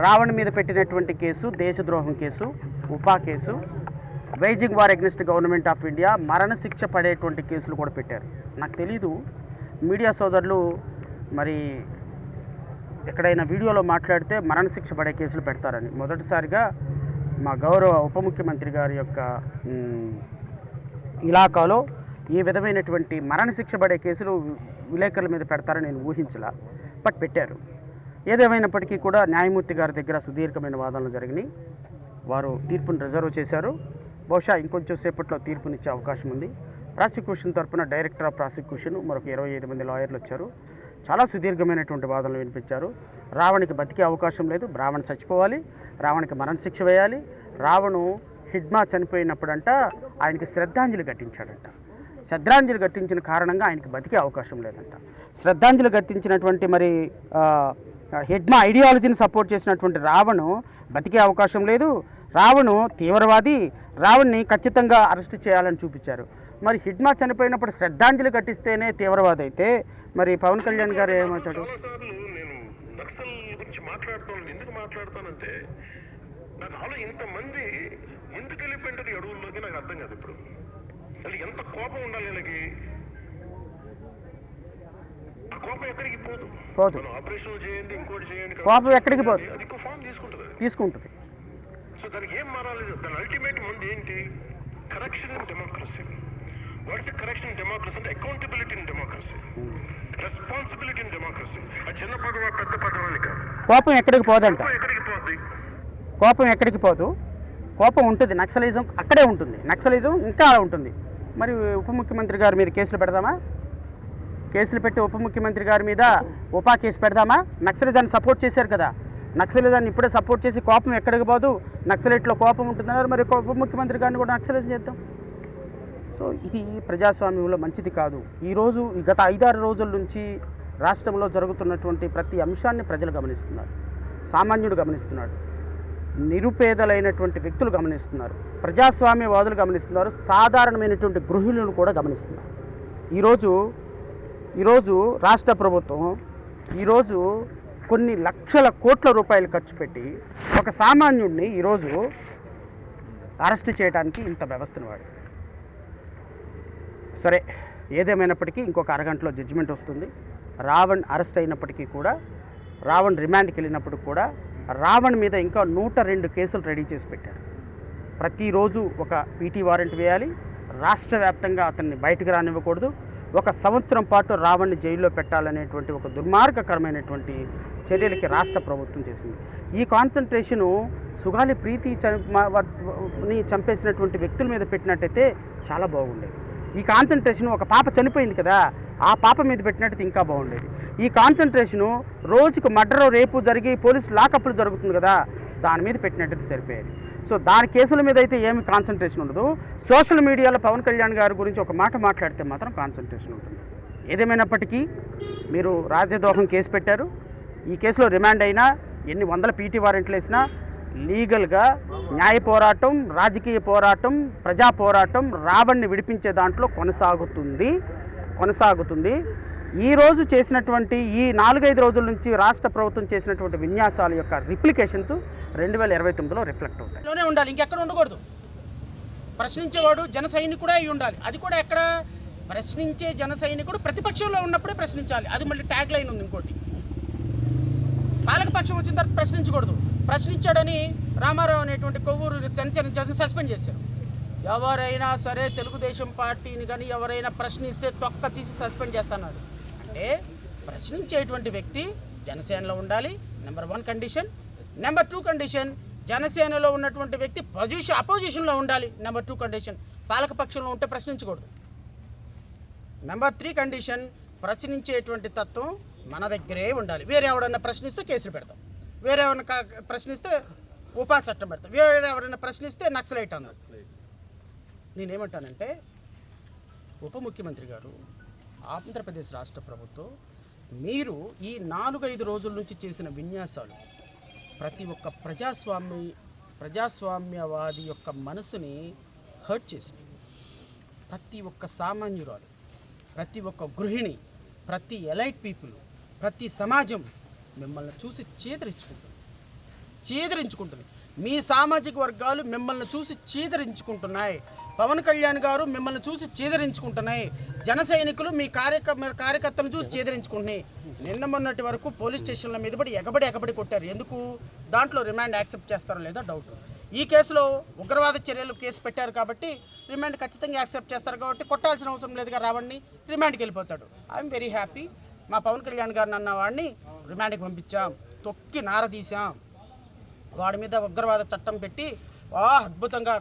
రావణ్ మీద పెట్టినటువంటి కేసు దేశద్రోహం కేసు, ఉపా కేసు, waging war against government of India, మరణశిక్ష పడేటువంటి కేసులు కూడా పెట్టారు. నాకు తెలీదు మీడియా సోదరులు మరి ఎక్కడైనా వీడియోలో మాట్లాడితే మరణశిక్ష పడే కేసులు పెడతారని. మొదటిసారిగా మా గౌరవ ఉప ముఖ్యమంత్రి గారి యొక్క ఇలాకాలో ఈ విధమైనటువంటి మరణశిక్ష పడే కేసులు విలేకరుల మీద పెడతారని నేను ఊహించలా, బట్ పెట్టారు. ఏదేమైనప్పటికీ కూడా న్యాయమూర్తి గారి దగ్గర సుదీర్ఘమైన వాదనలు జరిగినాయి. వారు తీర్పును రిజర్వ్ చేశారు. బహుశా ఇంకొంచెం సేపట్లో తీర్పునిచ్చే అవకాశం ఉంది. ప్రాసిక్యూషన్ తరఫున డైరెక్టర్ ఆఫ్ ప్రాసిక్యూషన్ మరొక 25 మంది లాయర్లు వచ్చారు. చాలా సుదీర్ఘమైనటువంటి వాదనలు వినిపించారు. రావణ్కి బతికే అవకాశం లేదు, రావణ్ చచ్చిపోవాలి, రావణ్కి మరణశిక్ష వేయాలి. రావణు హిడ్మా చనిపోయినప్పుడంట ఆయనకి శ్రద్ధాంజలి ఘటించాడంట. శ్రద్ధాంజలి ఘటించిన కారణంగా ఆయనకి బతికే అవకాశం లేదంట. శ్రద్ధాంజలి ఘటించినటువంటి మరి హిడ్మా ఐడియాలజీని సపోర్ట్ చేసినటువంటి రావణు బతికే అవకాశం లేదు, రావణు తీవ్రవాది, రావణ్ని ఖచ్చితంగా అరెస్ట్ చేయాలని చూపించారు. మరి హిడ్మా చనిపోయినప్పుడు శ్రద్ధాంజలి ఘటిస్తేనే తీవ్రవాది అయితే మరి పవన్ కళ్యాణ్ గారు ఏమంటాడు? నేను నక్సల్ గురించి మాట్లాడుతాను. ఎందుకు మాట్లాడతానంటే నాకు ఇంతమంది ఎందుకు వెళ్ళిపోయింటారు ఈ అడవుల్లోకి నాకు అర్థం కాదు. ఇప్పుడు అది ఎంత కోపం ఉండాలి వీళ్ళకి. ఆ కోపం ఎక్కడికి పోదు. ఆపరేషన్ చేయండి, ఇంకోటి చేయండి, కోపం ఎక్కడికి పోదు, అది ఫామ్ తీసుకుంటుంది. సో దానికి ఏం మారాలి? దాని అల్టిమేట్ ముందు ఏంటి? Correction in democracy. What's correction in democracy అంటే accountability in democracy, responsibility in democracy. అది చిన్న పదవా పెద్ద పదవా అని కాదు. కోపం ఎక్కడికి పోదంట. ఎక్కడికి పోద్ది? కోపం ఎక్కడికి పోదు. కోపం ఉంటుంది, నక్సలిజం అక్కడే ఉంటుంది, నక్సలిజం ఇంకా ఉంటుంది. మరి ఉప ముఖ్యమంత్రి గారి మీద కేసులు పెడదామా? కేసులు పెట్టి ఉప ముఖ్యమంత్రి గారి మీద ఉపా కేసు పెడదామా? నక్సలిజాన్ని సపోర్ట్ చేశారు కదా, నక్సలిజాన్ని ఇప్పుడే సపోర్ట్ చేసి కోపం ఎక్కడికి పోదు, నక్సలైట్లో కోపం ఉంటుందన్నారు. మరి ఉప ముఖ్యమంత్రి గారిని కూడా నక్సలిజం చేద్దాం. సో ఇది ప్రజాస్వామ్యంలో మంచిది కాదు. ఈరోజు గత 5-6 రోజుల నుంచి రాష్ట్రంలో జరుగుతున్నటువంటి ప్రతి అంశాన్ని ప్రజలు గమనిస్తున్నారు, సామాన్యుడు గమనిస్తున్నాడు, నిరుపేదలైనటువంటి వ్యక్తులు గమనిస్తున్నారు, ప్రజాస్వామ్యవాదులు గమనిస్తున్నారు, సాధారణమైనటువంటి గృహిణులు కూడా గమనిస్తున్నారు. ఈరోజు రాష్ట్ర ప్రభుత్వం ఈరోజు కొన్ని లక్షల కోట్ల రూపాయలు ఖర్చు పెట్టి ఒక సామాన్యుడిని ఈరోజు అరెస్ట్ చేయడానికి ఇంత వ్యవస్థను వాడు. సరే, ఏదేమైనప్పటికీ ఇంకొక అరగంటలో జడ్జిమెంట్ వస్తుంది. రావణ్ అరెస్ట్ అయినప్పటికీ కూడా, రావణ్ రిమాండ్కి వెళ్ళినప్పుడు కూడా రావణ్ మీద ఇంకా 102 కేసులు రెడీ చేసి పెట్టారు. ప్రతిరోజు ఒక పీటీ వారెంట్ వేయాలి, రాష్ట్ర వ్యాప్తంగా అతన్ని బయటకు రానివ్వకూడదు, 1 సంవత్సరం పాటు రావణ్ని జైల్లో పెట్టాలనేటువంటి ఒక దుర్మార్గకరమైనటువంటి చర్యలకి రాష్ట్ర ప్రభుత్వం చేసింది. ఈ కాన్సన్ట్రేషను సుగాలి ప్రీతి చంపేసినటువంటి వ్యక్తుల మీద పెట్టినట్టయితే చాలా బాగుండేది. ఈ కాన్సన్ట్రేషను ఒక పాప చనిపోయింది కదా, ఆ పాప మీద పెట్టినట్టయితే ఇంకా బాగుండేది. ఈ కాన్సన్ట్రేషను రోజుకు మర్డర్, రేపు జరిగి పోలీసు లాకప్లు జరుగుతుంది కదా, దాని మీద పెట్టినట్టయితే సరిపోయేది. సో దాని కేసుల మీద అయితే ఏమి కాన్సన్ట్రేషన్ ఉండదు. సోషల్ మీడియాలో పవన్ కళ్యాణ్ గారి గురించి ఒక మాట మాట్లాడితే మాత్రం కాన్సన్ట్రేషన్ ఉంటుంది. ఏదేమైనప్పటికీ మీరు రాజద్రోహం కేసు పెట్టారు. ఈ కేసులో రిమాండ్ అయినా, ఎన్ని వందల పీటీ వారెంట్లు వేసినా లీగల్గా న్యాయ పోరాటం, రాజకీయ పోరాటం, ప్రజా పోరాటం రావణ్ని విడిపించే దాంట్లో కొనసాగుతుంది. ఈరోజు చేసినటువంటి ఈ 4-5 రోజుల నుంచి రాష్ట్ర ప్రభుత్వం చేసినటువంటి విన్యాసాల యొక్క రిప్లికేషన్స్ 2029లో రిఫ్లెక్ట్ అవుతాయి. ఉండాలి, ఇంకెక్కడ ఉండకూడదు. ప్రశ్నించేవాడు జన సైనికుడే అయి ఉండాలి. అది కూడా ఎక్కడ? ప్రశ్నించే జన సైనికుడు ప్రతిపక్షంలో ఉన్నప్పుడే ప్రశ్నించాలి. అది మళ్ళీ ట్యాగ్ లైన్ ఉంది. ఇంకోటి, పాలకపక్షం వచ్చిన తర్వాత ప్రశ్నించకూడదు. ప్రశ్నించాడని రామారావు అనేటువంటి కొవ్వూరు చంద్రని సస్పెండ్ చేశారు. ఎవరైనా సరే తెలుగుదేశం పార్టీని కానీ ఎవరైనా ప్రశ్నిస్తే తొక్క తీసి సస్పెండ్ చేస్తున్నారు. అంటే ప్రశ్నించేటువంటి వ్యక్తి జనసేనలో ఉండాలి, నెంబర్ 1 కండిషన్. నెంబర్ 2 కండిషన్, జనసేనలో ఉన్నటువంటి వ్యక్తి అపోజిషన్లో ఉండాలి. నెంబర్ 2 కండిషన్, పాలకపక్షంలో ఉంటే ప్రశ్నించకూడదు. నెంబర్ 3 కండిషన్, ప్రశ్నించేటువంటి తత్వం మన దగ్గరే ఉండాలి. వేరే ఎవడన్నా ప్రశ్నిస్తే కేసులు పెడతాం, వేరే ఎవరైనా ప్రశ్నిస్తే ఉపా చట్టం పెడతాం, వేరే ఎవరైనా ప్రశ్నిస్తే నక్సలైట్ అన్నారు. నేనేమంటానంటే, ఉప ముఖ్యమంత్రి గారు, ఆంధ్రప్రదేశ్ రాష్ట్ర ప్రభుత్వం, మీరు ఈ 4-5 రోజుల నుంచి చేసిన విన్యాసాలు ప్రతి ఒక్క ప్రజాస్వామ్యవాది యొక్క మనసుని హర్ట్ చేసినాయి. ప్రతి ఒక్క సామాన్యురాలు, ప్రతి ఒక్క గృహిణి, ప్రతి ఎలైట్ పీపుల్, ప్రతి సమాజం మిమ్మల్ని చూసి చేదరించుకుంటుంది. చీదరించుకుంటుంది. మీ సామాజిక వర్గాలు మిమ్మల్ని చూసి చీదరించుకుంటున్నాయి. పవన్ కళ్యాణ్ గారు మిమ్మల్ని చూసి చీదరించుకుంటున్నాయి. జన సైనికులు మీ కార్యకర్తలను చూసి చీదరించుకుంటున్నాయి. నిన్న మొన్నటి వరకు పోలీస్ స్టేషన్ల మీద పడి ఎగబడి కొట్టారు. ఎందుకు? దాంట్లో రిమాండ్ యాక్సెప్ట్ చేస్తారో లేదో డౌట్. ఈ కేసులో ఉగ్రవాద చర్యలు కేసు పెట్టారు కాబట్టి రిమాండ్ ఖచ్చితంగా యాక్సెప్ట్ చేస్తారు కాబట్టి కొట్టాల్సిన అవసరం లేదుగా. రావణ్ణి రిమాండ్కి వెళ్ళిపోతాడు. I'm very happy. మా పవన్ కళ్యాణ్ గారిని అన్న వాడిని రిమాండ్కి పంపించాం, తొక్కి నారదీశాం, వాడి మీద ఉగ్రవాద చట్టం పెట్టి అద్భుతంగా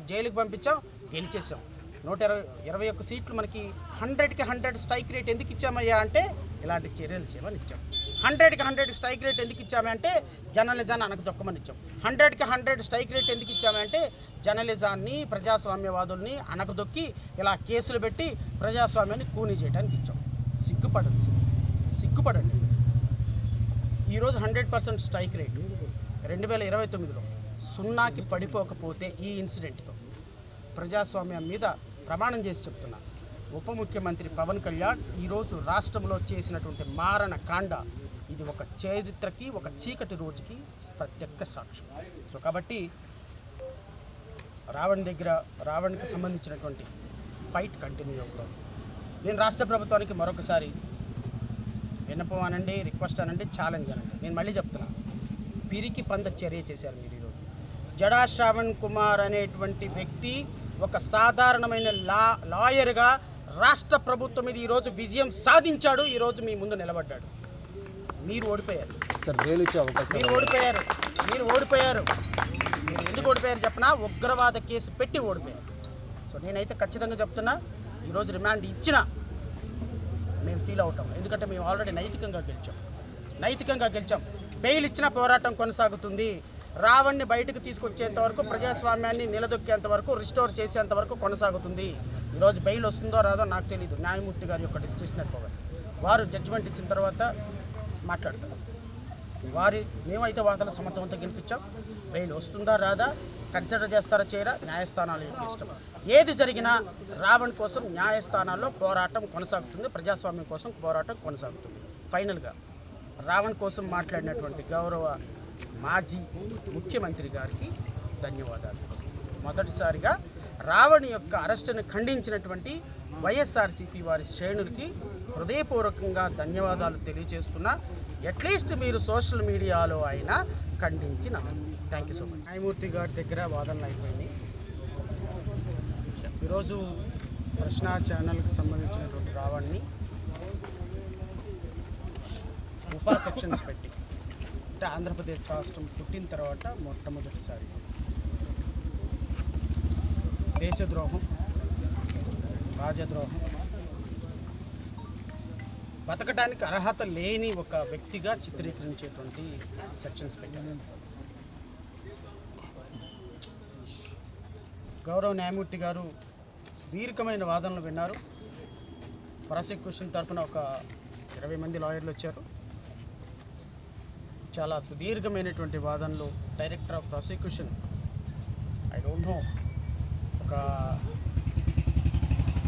జైలుకి పంపించాం, గెలిచేసాం. 121 సీట్లు మనకి 100కి 100 స్ట్రైక్ రేట్ ఎందుకు ఇచ్చామయ్యా అంటే ఇలాంటి చర్యలు చేయమని ఇచ్చాం. 100కి 100 స్ట్రైక్ రేట్ ఎందుకు ఇచ్చామంటే జర్నలిజాన్ని అనకదొక్కమని ఇచ్చాం. 100కి 100 స్ట్రైక్ రేట్ ఎందుకు ఇచ్చామంటే జర్నలిజాన్ని, ప్రజాస్వామ్యవాదుల్ని అనకదొక్కి ఇలా కేసులు పెట్టి ప్రజాస్వామ్యాన్ని కూనీ చేయడానికి ఇచ్చాం. సిగ్గుపడండి. ఈరోజు 100% స్ట్రైక్ రేటు 2029లో 0కి పడిపోకపోతే ఈ ఇన్సిడెంట్తో ప్రజాస్వామ్యం మీద ప్రమాణం చేసి చెప్తున్నా. ఉప ముఖ్యమంత్రి పవన్ కళ్యాణ్ ఈరోజు రాష్ట్రంలో చేసినటువంటి మారణ కాండ ఇది ఒక చరిత్రకి, ఒక చీకటి రోజుకి ప్రత్యక్ష సాక్ష్యం. సో కాబట్టి రావణ్కి సంబంధించినటువంటి ఫైట్ కంటిన్యూ అవుతుంది. నేను రాష్ట్ర ప్రభుత్వానికి మరొకసారి విన్నపం అనండి, రిక్వెస్ట్ అనండి, ఛాలెంజ్ అనండి. నేను మళ్ళీ చెప్తున్నా, పిరికి పంద చర్య చేశారు మీరు ఈరోజు. జడా శ్రావణ్ కుమార్ అనేటువంటి వ్యక్తి ఒక సాధారణమైన లాయర్గా రాష్ట్ర ప్రభుత్వం మీద ఈరోజు విజయం సాధించాడు. ఈరోజు మీ ముందు నిలబడ్డాడు. మీరు ఓడిపోయారు. మీరు ఓడిపోయారు. మీరు ఎందుకు ఓడిపోయారు చెప్పనా? ఉగ్రవాద కేసు పెట్టి ఓడిపోయారు. సో నేనైతే ఖచ్చితంగా చెప్తున్నా, ఈరోజు రిమాండ్ ఇచ్చినా మేము ఫీల్ అవుతాం. ఎందుకంటే మేము ఆల్రెడీ నైతికంగా గెలిచాం. బెయిల్ ఇచ్చిన పోరాటం కొనసాగుతుంది. రావణ్ణి బయటకు తీసుకొచ్చేంత వరకు, ప్రజాస్వామ్యాన్ని నిలదొక్కేంత వరకు, రిస్టోర్ చేసేంత వరకు కొనసాగుతుంది. ఈరోజు బెయిల్ వస్తుందో రాదో నాకు తెలియదు. న్యాయమూర్తి గారి యొక్క డిస్క్రిప్షనరీ పవర్, వారు జడ్జిమెంట్ ఇచ్చిన తర్వాత మాట్లాడతారు. మేమైతే వాదన సమర్థవంతంగా గెలిపించాం. బెయిల్ వస్తుందా రాదా, కన్సిడర్ చేస్తారా చేయరా, న్యాయస్థానాల యొక్క ఇష్టం. ఏది జరిగినా రావణ్ కోసం న్యాయస్థానాల్లో పోరాటం కొనసాగుతుంది, ప్రజాస్వామ్యం కోసం పోరాటం కొనసాగుతుంది. ఫైనల్గా రావణ్ కోసం మాట్లాడినటువంటి గౌరవ మాజీ ముఖ్యమంత్రి గారికి ధన్యవాదాలు. మొదటిసారిగా రావణ్ యొక్క అరెస్టును ఖండించినటువంటి వైఎస్ఆర్సీపీ వారి శ్రేణులకి హృదయపూర్వకంగా ధన్యవాదాలు తెలియజేస్తున్నా. అట్లీస్ట్ మీరు సోషల్ మీడియాలో అయినా ఖండించినందుకు థ్యాంక్ యూ సో మచ్. న్యాయమూర్తి గారి దగ్గర వాదనలు అయిపోయినాయి. ఈరోజు ప్రశ్న ఛానల్కి సంబంధించినటువంటి రావణ్ణి ఉపా సెక్షన్స్ పెట్టి, అంటే ఆంధ్రప్రదేశ్ రాష్ట్రం పుట్టిన తర్వాత మొట్టమొదటిసారి దేశద్రోహం, రాజద్రోహం, బతకడానికి అర్హత లేని ఒక వ్యక్తిగా చిత్రీకరించేటువంటి సెక్షన్స్ పెట్టారు. గౌరవ న్యాయమూర్తి గారు దీర్ఘమైన వాదనలు విన్నారు. ప్రాసిక్యూషన్ తరఫున ఒక 20 మంది లాయర్లు వచ్చారు. చాలా సుదీర్ఘమైనటువంటి వాదనలు. Director of prosecution, I don't know, ఒక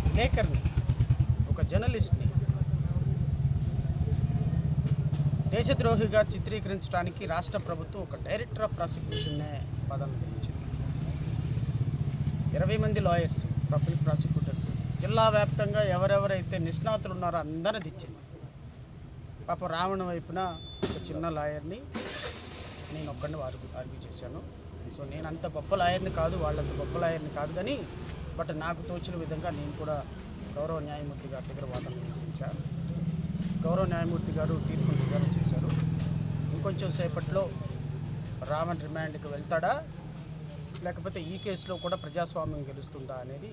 విలేకరిని, ఒక జర్నలిస్ట్ని దేశద్రోహిగా చిత్రీకరించడానికి రాష్ట్ర ప్రభుత్వం ఒక డైరెక్టర్ ఆఫ్ ప్రాసిక్యూషన్నే వాదనలు ఇచ్చింది. 20 మంది లాయర్స్, పబ్లిక్ ప్రాసిక్యూటర్స్, జిల్లా వ్యాప్తంగా ఎవరెవరైతే నిష్ణాతులు ఉన్నారో అందరిది ఇచ్చింది. పాప రావణ వైపున ఒక చిన్న లాయర్ని నేను ఒక్కడిని ఆర్గ్యూ చేశాను. సో నేను అంత గొప్ప లాయర్ని కాదు, వాళ్ళంత గొప్ప లాయర్ని కాదు, కానీ బట్ నాకు తోచిన విధంగా నేను కూడా గౌరవ న్యాయమూర్తి గారి దగ్గర వాదనలు వినిపించాను. గౌరవ న్యాయమూర్తి గారు తీర్పును రిజర్వ్ చేశారు. ఇంకొంచెం సేపట్లో రావణ్ రిమాండ్కి వెళ్తాడా, లేకపోతే ఈ కేసులో కూడా ప్రజాస్వామ్యం గెలుస్తుందా అనేది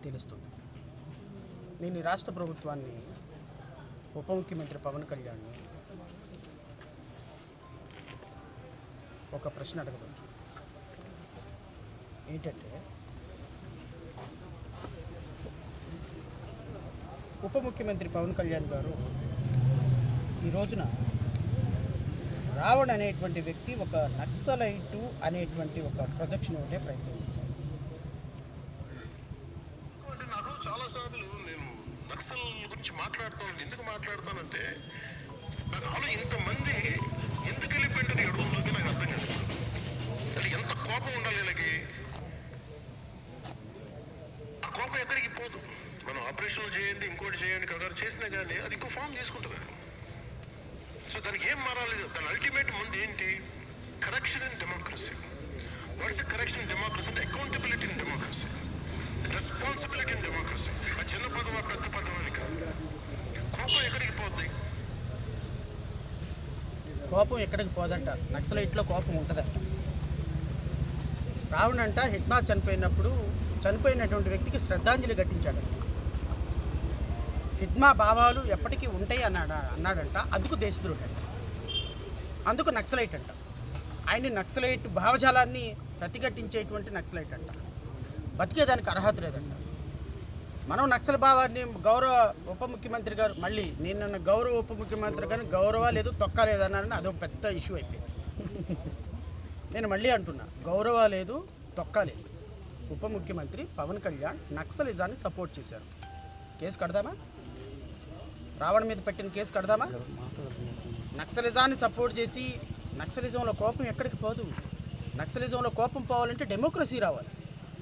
తెలుస్తుంది. నేను ఈ రాష్ట్ర ప్రభుత్వాన్ని, ఉప ముఖ్యమంత్రి పవన్ కళ్యాణ్ని ఒక ప్రశ్న అడగవచ్చు. ఏంటంటే, ఉప ముఖ్యమంత్రి పవన్ కళ్యాణ్ గారు ఈ రోజున రావణ్ అనేటువంటి వ్యక్తి ఒక నక్సలైటు అనేటువంటి ఒక ప్రొజెక్షన్ ఉండే ప్రయత్నం చేశారు. నాకు చాలాసార్లు నేను నక్సల్ గురించి మాట్లాడుతాను. ఎందుకు మాట్లాడతానంటే, నాకు ఇంతమంది ఎందుకు వెళ్ళిపోయింటారు 7 రోజులకి నాకు గారు చేసినా కానీ అది ఇంకో ఫామ్ తీసుకుంటుంది. సో దానికి ఏం మారాలి? దాని అల్టిమేట్ ముందు ఏంటి? Correction in democracy. What's correction in democracy అంటే accountability in democracy, responsibility in democracy. ఆ చిన్న పదవా పెద్ద పదవాని కాదు. కోపం ఎక్కడికి పోద్ది? కోపం ఎక్కడికి పోదంట. నక్సలైట్లో కోపం ఉంటుందంట. రావణంట హిట్మా చనిపోయినటువంటి వ్యక్తికి శ్రద్ధాంజలి ఘటించాడంట. హిట్మా భావాలు ఎప్పటికీ ఉంటాయి అన్నాడంట. అందుకు దేశద్రోహి అంట, అందుకు నక్సలైట్ అంట. ఆయన్ని నక్సలైట్ భావజాలాన్ని ప్రతిఘటించేటువంటి నక్సలైట్ అంట. బతికేదానికి అర్హత లేదంట. మనం నక్సల్ భావాన్ని గౌరవ ఉప ముఖ్యమంత్రి గారు, మళ్ళీ నేను గౌరవ ఉప ముఖ్యమంత్రి గారిని గౌరవ లేదు తొక్క లేదు అన్నారని అదొక పెద్ద ఇష్యూ అయిపోయింది. నేను మళ్ళీ అంటున్నా, గౌరవ లేదు తొక్క లేదు. ఉప ముఖ్యమంత్రి పవన్ కళ్యాణ్ నక్సలిజాన్ని సపోర్ట్ చేశారు. కేసు కడదామా? రావణ మీద పెట్టిన కేసు కడదామా? నక్సలిజాన్ని సపోర్ట్ చేసి నక్సలిజంలో కోపం ఎక్కడికి పోదు. నక్సలిజంలో కోపం పోవాలంటే డెమోక్రసీ రావాలి.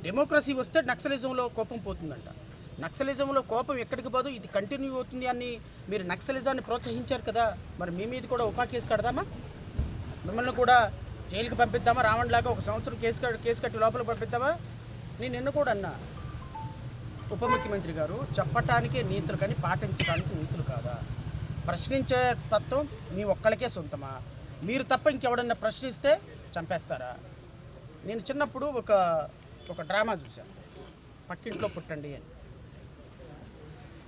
డెమోక్రసీ వస్తే నక్సలిజంలో కోపం పోతుందంట. నక్సలిజంలో కోపం ఎక్కడికి పోదు. ఇది కంటిన్యూ అవుతుంది అని మీరు నక్సలిజాన్ని ప్రోత్సహించారు కదా, మరి మీ మీద కూడా ఉపా కేసు కడదామా? మిమ్మల్ని కూడా జైలుకి పంపిద్దామా? రావణ్లాగా 1 సంవత్సరం కేసు కట్టి లోపలికి పంపిద్దామా? నేను నిన్న కూడా అన్నా, ఉప ముఖ్యమంత్రి గారు చెప్పటానికే నీతులు కానీ పాటించడానికి నీతులు కాదా? ప్రశ్నించే తత్వం మీ ఒక్కళ్ళకే సొంతమా? మీరు తప్ప ఇంకెవడన్నా ప్రశ్నిస్తే చంపేస్తారా? నేను చిన్నప్పుడు ఒక డ్రామా చూశాను, పక్కింట్లో పుట్టండి అని.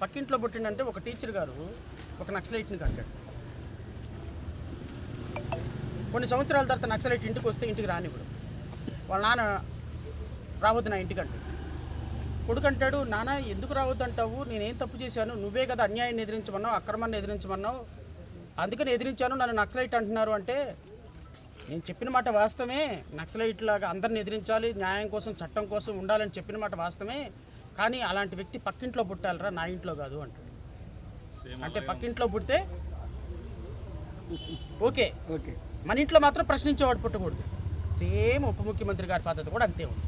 పక్కింట్లో పుట్టిండంటే ఒక టీచర్ గారు ఒక నక్సలైట్ని కంటాడు. కొన్ని సంవత్సరాల తర్వాత నక్సలైట్ ఇంటికి వస్తే ఇంటికి రానివ్వడు. వాళ్ళ నాన్న రావద్దు నా ఇంటికి అంటాడు. కొడుకు అంటాడు, నాన్న ఎందుకు రావద్దు అంటావు? నేనేం తప్పు చేశాను? నువ్వే కదా అన్యాయాన్ని ఎదిరించమన్నావు, అక్రమాన్ని ఎదిరించమన్నావు, అందుకని ఎదిరించాను, నన్ను నక్సలైట్ అంటున్నారు అంటే, నేను చెప్పిన మాట వాస్తవమే. నక్సలైట్ లాగా అందరిని ఎదిరించాలి, న్యాయం కోసం చట్టం కోసం ఉండాలని చెప్పిన మాట వాస్తవమే. కానీ అలాంటి వ్యక్తి పక్కింట్లో పుట్టాలరా, నా ఇంట్లో కాదు అంటాడు. అంటే పక్కింట్లో పుడితే ఓకే, మన ఇంట్లో మాత్రం ప్రశ్నించేవాడు పుట్టకూడదు. సేమ్ ఉప ముఖ్యమంత్రి గారి పద్ధతి కూడా అంతే ఉంది.